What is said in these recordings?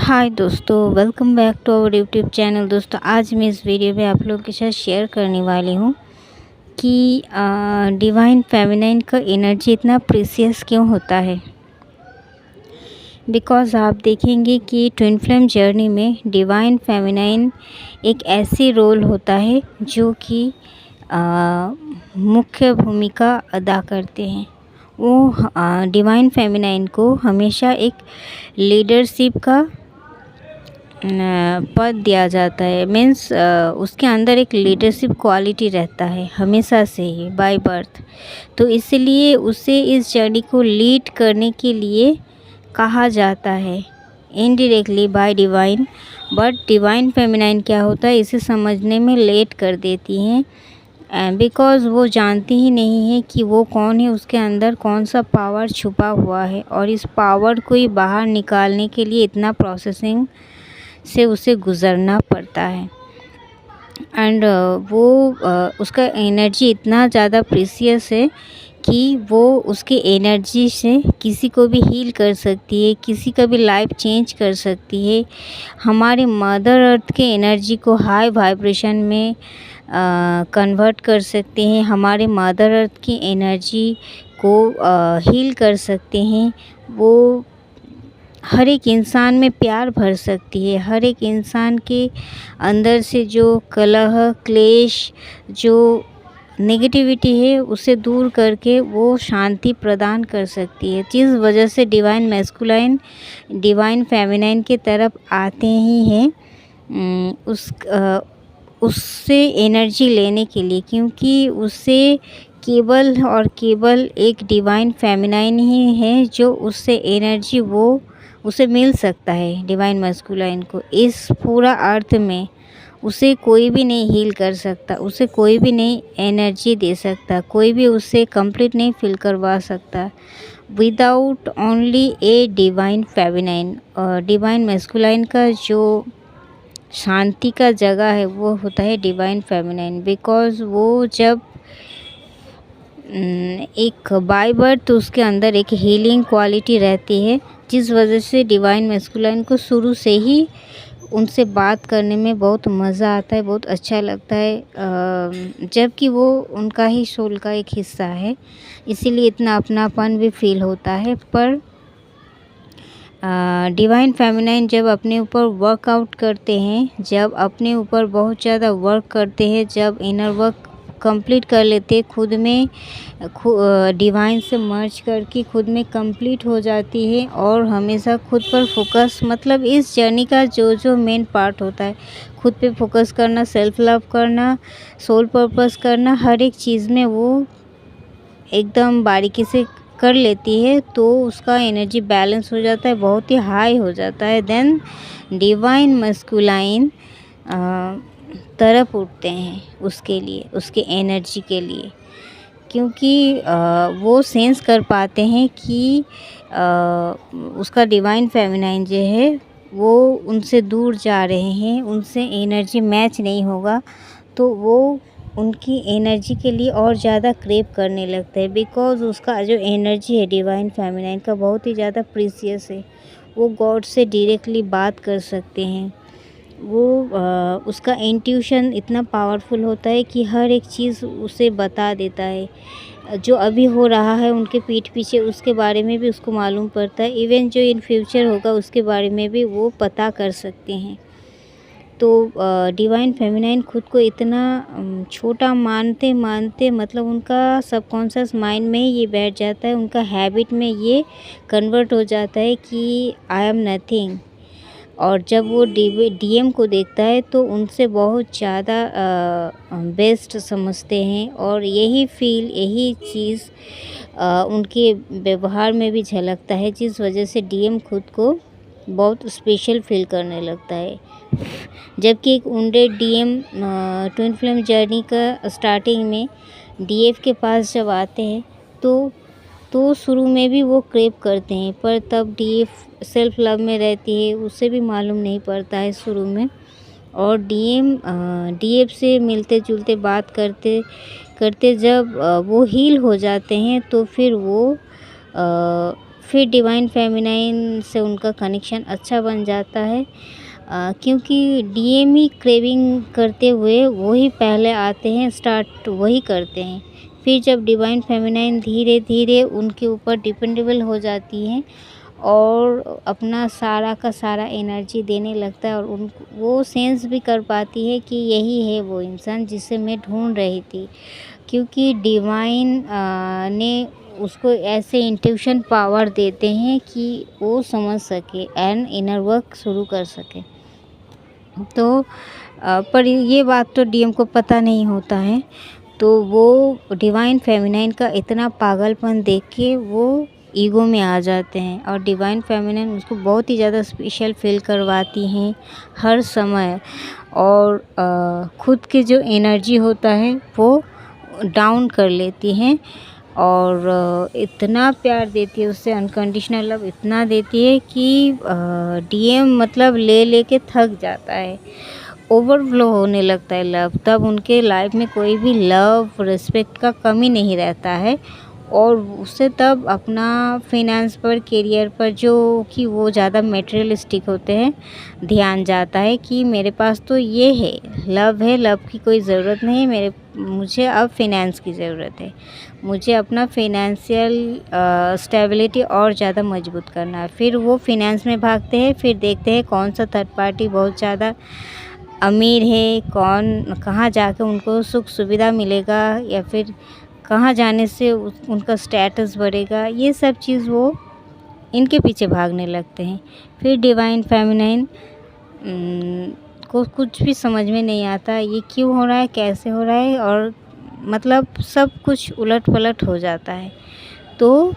हाय दोस्तों, welcome back to our YouTube channel. दोस्तों, आज मैं इस वीडियो में आप लोगों के साथ शेयर करने वाली हूँ कि डिवाइन फेमिनाइन का एनर्जी इतना प्रीसियस क्यों होता है। बिकॉज़ आप देखेंगे कि ट्विन फ्लेम जर्नी में डिवाइन फेमिनाइन एक ऐसी रोल होता है जो कि मुख्य भूमिका अदा करते हैं। वो डिवाइन फेमिनाइन को हमेशा एक लीडरशिप का पद दिया जाता है। मीन्स उसके अंदर एक लीडरशिप क्वालिटी रहता है हमेशा से ही बाय बर्थ। तो इसलिए उसे इस जर्नी को लीड करने के लिए कहा जाता है indirectly bye divine. But divine feminine क्या होता है इसे समझने में लेट कर देती हैं, बिकॉज़ वो जानती ही नहीं है कि वो कौन है, उसके अंदर कौन सा पावर छुपा हुआ है और इस पावर को ही बाहर निकालने के लिए इतना प्रोसेसिंग से उसे गुज़रना पड़ता है। एंड उसका एनर्जी इतना ज़्यादा प्रीसियस है कि वो उसके एनर्जी से किसी को भी हील कर सकती है, किसी का भी लाइफ चेंज कर सकती है। हमारे मदर अर्थ के एनर्जी को हाई वाइब्रेशन में कन्वर्ट कर सकते हैं, हमारे मदर अर्थ की एनर्जी को हील कर सकते हैं। वो हर एक इंसान में प्यार भर सकती है, हर एक इंसान के अंदर से जो कलह, क्लेश, जो नेगेटिविटी है उसे दूर करके वो शांति प्रदान कर सकती है। जिस वजह से डिवाइन मैस्कुलाइन डिवाइन फेमिनाइन की तरफ आते ही हैं उससे एनर्जी लेने के लिए, क्योंकि उससे केवल और केवल एक डिवाइन फेमिनाइन ही है जो उससे एनर्जी वो उसे मिल सकता है। डिवाइन मैस्कुलाइन को इस पूरा अर्थ में उसे कोई भी नहीं हील कर सकता, उसे कोई भी नहीं एनर्जी दे सकता, कोई भी उसे कंप्लीट नहीं फील करवा सकता without only a divine feminine. और डिवाइन मैस्कुलाइन का जो शांति का जगह है वो होता है डिवाइन फेमिनाइन। बिकॉज़ वो जब एक बाय बर्थ तो उसके अंदर एक हीलिंग क्वालिटी रहती है, जिस वजह से डिवाइन मैस्कुलाइन को शुरू से ही उनसे बात करने में बहुत मज़ा आता है, बहुत अच्छा लगता है। जबकि वो उनका ही सोल का एक हिस्सा है, इसीलिए इतना अपनापन भी फील होता है। पर डिवाइन फेमिनाइन जब अपने ऊपर वर्कआउट करते हैं, जब अपने ऊपर बहुत ज़्यादा वर्क करते हैं, जब इनर वर्क कंप्लीट कर लेते हैं, खुद में डिवाइन से मर्ज करके खुद में कंप्लीट हो जाती है और हमेशा खुद पर फोकस, मतलब इस जर्नी का जो मेन पार्ट होता है खुद पे फोकस करना, सेल्फ लव करना, सोल पर्पस करना, हर एक चीज़ में वो एकदम बारीकी से कर लेती है, तो उसका एनर्जी बैलेंस हो जाता है, बहुत ही हाई हो जाता है। देन डिवाइन मैस्कुलाइन तरफ उठते हैं उसके लिए, उसके एनर्जी के लिए, क्योंकि वो सेंस कर पाते हैं कि उसका डिवाइन फेमिनाइन जो है वो उनसे दूर जा रहे हैं, उनसे एनर्जी मैच नहीं होगा, तो वो उनकी एनर्जी के लिए और ज़्यादा क्रेव करने लगता है। बिकॉज़ उसका जो एनर्जी है डिवाइन फेमिनाइन का बहुत ही ज़्यादा प्रीसियस है। वो गॉड से डायरेक्टली बात कर सकते हैं। वो उसका इंट्यूशन इतना पावरफुल होता है कि हर एक चीज़ उसे बता देता है, जो अभी हो रहा है उनके पीठ पीछे उसके बारे में भी उसको मालूम पड़ता है। इवन जो इन फ्यूचर होगा उसके बारे में भी वो पता कर सकते हैं। तो डिवाइन फेमिनाइन खुद को इतना छोटा मानते मानते, मतलब उनका सबकॉन्शियस माइंड में ही ये बैठ जाता है, उनका हैबिट में ये कन्वर्ट हो जाता है कि आई एम नथिंग। और जब वो डीएम को देखता है तो उनसे बहुत ज़्यादा बेस्ट समझते हैं, और यही फील, यही चीज़ उनके व्यवहार में भी झलकता है, जिस वजह से डीएम खुद को बहुत स्पेशल फील करने लगता है। जबकि एक wounded DM twin flame journey का स्टार्टिंग में डीएफ के पास जब आते हैं तो शुरू में भी वो क्रेव करते हैं, पर तब डीएफ सेल्फ लव में रहती है, उसे भी मालूम नहीं पड़ता है शुरू में। और डीएफ से मिलते जुलते बात करते करते जब वो हील हो जाते हैं तो फिर वो फिर डिवाइन फेमिनाइन से उनका कनेक्शन अच्छा बन जाता है, क्योंकि डीएम ही क्रेविंग करते हुए वही पहले आते हैं, स्टार्ट वही करते हैं। फिर जब डिवाइन फेमिनाइन धीरे धीरे उनके ऊपर डिपेंडेबल हो जाती हैं और अपना सारा का सारा एनर्जी देने लगता है, और उन वो सेंस भी कर पाती है कि यही है वो इंसान जिसे मैं ढूंढ रही थी, क्योंकि डिवाइन ने उसको ऐसे इंट्यूशन पावर देते हैं कि वो समझ सके एंड इनर वर्क शुरू कर सके। तो पर ये बात तो डीएम को पता नहीं होता है, तो वो डिवाइन फेमिनाइन का इतना पागलपन देख के वो ईगो में आ जाते हैं, और डिवाइन फेमिनाइन उसको बहुत ही ज़्यादा स्पेशल फील करवाती हैं हर समय, और खुद के जो एनर्जी होता है वो डाउन कर लेती हैं, और इतना प्यार देती है उससे, अनकंडीशनल लव इतना देती है कि डीएम मतलब ले ले के थक जाता है, ओवरफ्लो होने लगता है लव। तब उनके लाइफ में कोई भी लव रिस्पेक्ट का कमी नहीं रहता है, और उससे तब अपना फिनेंस पर, करियर पर, जो कि वो ज़्यादा मटेरियलिस्टिक होते हैं, ध्यान जाता है कि मेरे पास तो ये है, लव की कोई ज़रूरत नहीं, मुझे अब फिनेंस की ज़रूरत है, मुझे अपना फिनेंशियल स्टेबिलिटी और ज़्यादा मजबूत करना है। फिर वो फिनेंस में भागते हैं, फिर देखते हैं कौन सा थर्ड पार्टी बहुत ज़्यादा अमीर है, कौन कहाँ जाके उनको सुख सुविधा मिलेगा, या फिर कहाँ जाने से उनका स्टेटस बढ़ेगा, ये सब चीज़ वो इनके पीछे भागने लगते हैं। फिर डिवाइन फेमिनाइन को कुछ भी समझ में नहीं आता ये क्यों हो रहा है, कैसे हो रहा है, और मतलब सब कुछ उलट पलट हो जाता है। तो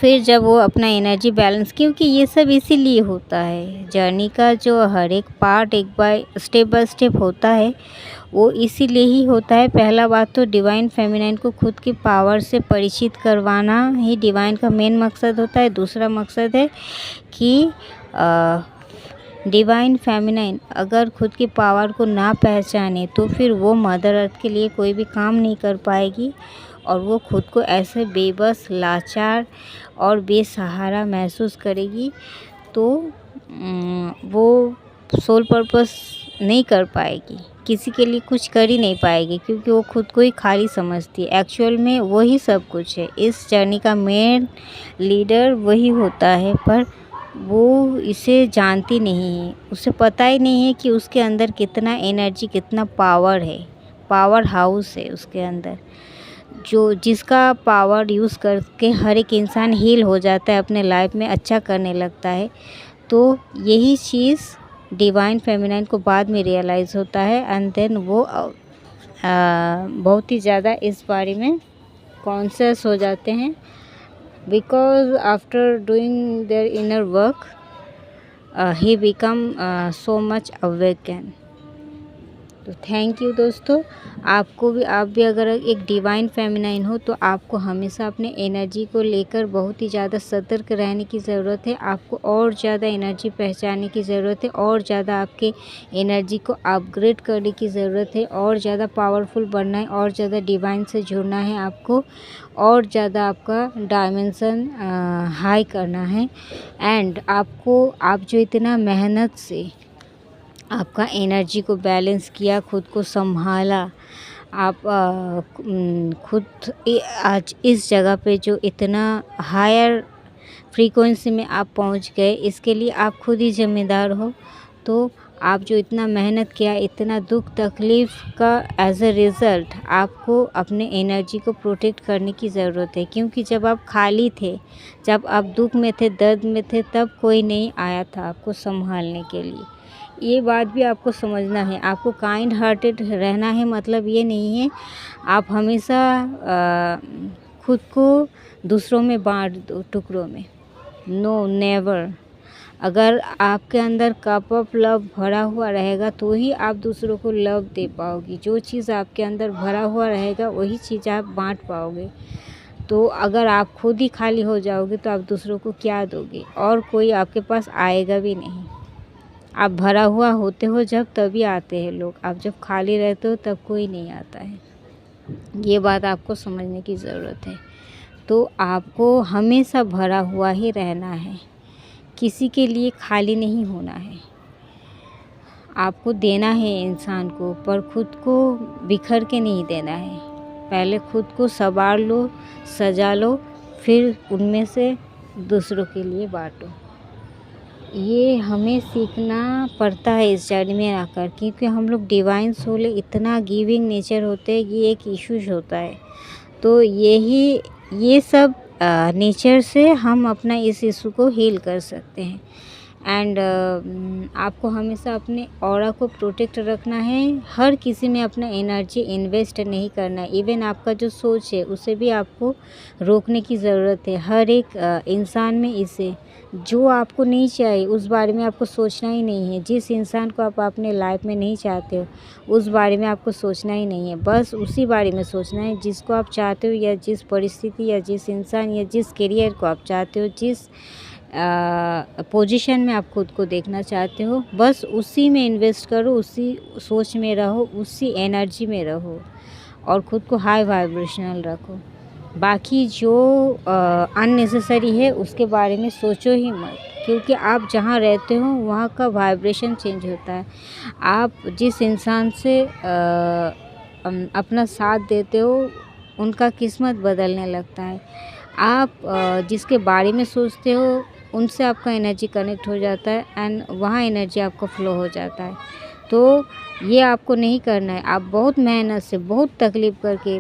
फिर जब वो अपना एनर्जी बैलेंस, क्योंकि ये सब इसीलिए होता है, जर्नी का जो हर एक पार्ट एक बाय स्टेप होता है वो इसीलिए ही होता है। पहला बात तो डिवाइन फेमिनाइन को खुद की पावर से परिचित करवाना ही डिवाइन का मेन मकसद होता है। दूसरा मकसद है कि डिवाइन फेमिनाइन अगर खुद की पावर को ना पहचाने तो फिर वो मदर अर्थ के लिए कोई भी काम नहीं कर पाएगी, और वो खुद को ऐसे बेबस, लाचार और बेसहारा महसूस करेगी, तो वो सोल पर्पस नहीं कर पाएगी, किसी के लिए कुछ कर ही नहीं पाएगी, क्योंकि वो खुद को ही खाली समझती है। एक्चुअल में वही सब कुछ है, इस जर्नी का मेन लीडर वही होता है, पर वो इसे जानती नहीं है, उसे पता ही नहीं है कि उसके अंदर कितना एनर्जी, कितना पावर है, पावर हाउस है उसके अंदर, जो जिसका पावर यूज़ करके हर एक इंसान हील हो जाता है, अपने लाइफ में अच्छा करने लगता है। तो यही चीज़ डिवाइन फेमिनाइन को बाद में रियलाइज़ होता है, एंड देन वो बहुत ही ज़्यादा इस बारे में कॉन्शियस हो जाते हैं, because after doing their inner work he become so much awaken. तो थैंक यू दोस्तों, आप भी अगर एक डिवाइन फेमिनाइन हो तो आपको हमेशा अपने एनर्जी को लेकर बहुत ही ज़्यादा सतर्क रहने की ज़रूरत है। आपको और ज़्यादा एनर्जी पहचानने की ज़रूरत है, और ज़्यादा आपके एनर्जी को अपग्रेड करने की ज़रूरत है, और ज़्यादा पावरफुल बनना है, और ज़्यादा डिवाइन से जुड़ना है आपको, और ज़्यादा आपका डायमेंशन हाई करना है। एंड आप जो इतना मेहनत से आपका एनर्जी को बैलेंस किया, खुद को संभाला, आप खुद आज इस जगह पे जो इतना हायर फ्रीक्वेंसी में आप पहुंच गए, इसके लिए आप खुद ही ज़िम्मेदार हो। तो आप जो इतना मेहनत किया, इतना दुख तकलीफ़ का एज अ रिज़ल्ट आपको अपने एनर्जी को प्रोटेक्ट करने की ज़रूरत है, क्योंकि जब आप खाली थे, जब आप दुख में थे, दर्द में थे, तब कोई नहीं आया था आपको संभालने के लिए। ये बात भी आपको समझना है। आपको काइंड हार्टेड रहना है, मतलब ये नहीं है आप हमेशा खुद को दूसरों में बांट दो टुकड़ों में, नो नेवर। अगर आपके अंदर कप ऑफ लव भरा हुआ रहेगा तो ही आप दूसरों को लव दे पाओगी। जो चीज़ आपके अंदर भरा हुआ रहेगा वही चीज़ आप बांट पाओगे। तो अगर आप खुद ही खाली हो जाओगे तो आप दूसरों को क्या दोगे, और कोई आपके पास आएगा भी नहीं। आप भरा हुआ होते हो जब, तभी आते हैं लोग। आप जब खाली रहते हो तब कोई नहीं आता है। ये बात आपको समझने की ज़रूरत है। तो आपको हमेशा भरा हुआ ही रहना है, किसी के लिए खाली नहीं होना है। आपको देना है इंसान को, पर खुद को बिखर के नहीं देना है। पहले खुद को संवार लो, सजा लो, फिर उनमें से दूसरों के लिए बाँटो। ये हमें सीखना पड़ता है इस जर्नी में आकर, क्योंकि हम लोग डिवाइन सोल इतना गिविंग नेचर होते हैं, ये एक इश्यूज होता है। तो ये सब नेचर से हम अपना इस इशू को हील कर सकते हैं। एंड आपको हमेशा अपने ऑरा को प्रोटेक्ट रखना है, हर किसी में अपना एनर्जी इन्वेस्ट नहीं करना है। इवन आपका जो सोच है उसे भी आपको रोकने की ज़रूरत है। हर एक इंसान में इसे जो आपको नहीं चाहिए उस बारे में आपको सोचना ही नहीं है। जिस इंसान को आप अपने लाइफ में नहीं चाहते हो उस बारे में आपको सोचना ही नहीं है। बस उसी बारे में सोचना है जिसको आप चाहते हो, या जिस परिस्थिति या जिस इंसान या जिस करियर को आप चाहते हो, जिस पोजीशन में आप खुद को देखना चाहते हो, बस उसी में इन्वेस्ट करो, उसी सोच में रहो, उसी एनर्जी में रहो और ख़ुद को हाई वाइब्रेशनल रखो। बाकी जो अननेसेसरी है उसके बारे में सोचो ही मत, क्योंकि आप जहाँ रहते हो वहाँ का वाइब्रेशन चेंज होता है। आप जिस इंसान से अपना साथ देते हो उनका किस्मत बदलने लगता है। आप जिसके बारे में सोचते हो उनसे आपका एनर्जी कनेक्ट हो जाता है एंड वहाँ एनर्जी आपका फ्लो हो जाता है। तो ये आपको नहीं करना है। आप बहुत मेहनत से, बहुत तकलीफ़ करके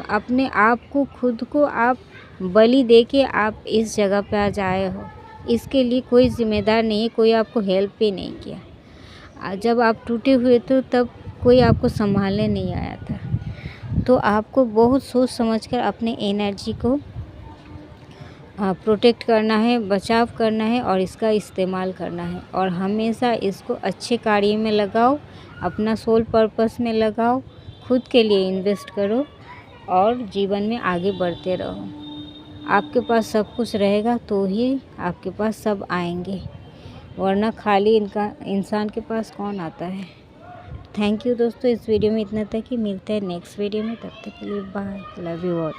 अपने आप को, खुद को आप बलि दे के आप इस जगह पे आज आए हो। इसके लिए कोई ज़िम्मेदार नहीं है, कोई आपको हेल्प भी नहीं किया। जब आप टूटे हुए थे तब कोई आपको संभालने नहीं आया था। तो आपको बहुत सोच समझ कर अपने एनर्जी को प्रोटेक्ट करना है, बचाव करना है और इसका इस्तेमाल करना है। और हमेशा इसको अच्छे कार्य में लगाओ, अपना सोल पर्पस में लगाओ, खुद के लिए इन्वेस्ट करो और जीवन में आगे बढ़ते रहो। आपके पास सब कुछ रहेगा तो ही आपके पास सब आएंगे, वरना खाली इंसान के पास कौन आता है। थैंक यू दोस्तों, इस वीडियो में इतना तक ही। मिलते हैं नेक्स्ट वीडियो में, तब तक के लिए बाय, लव यू ऑल।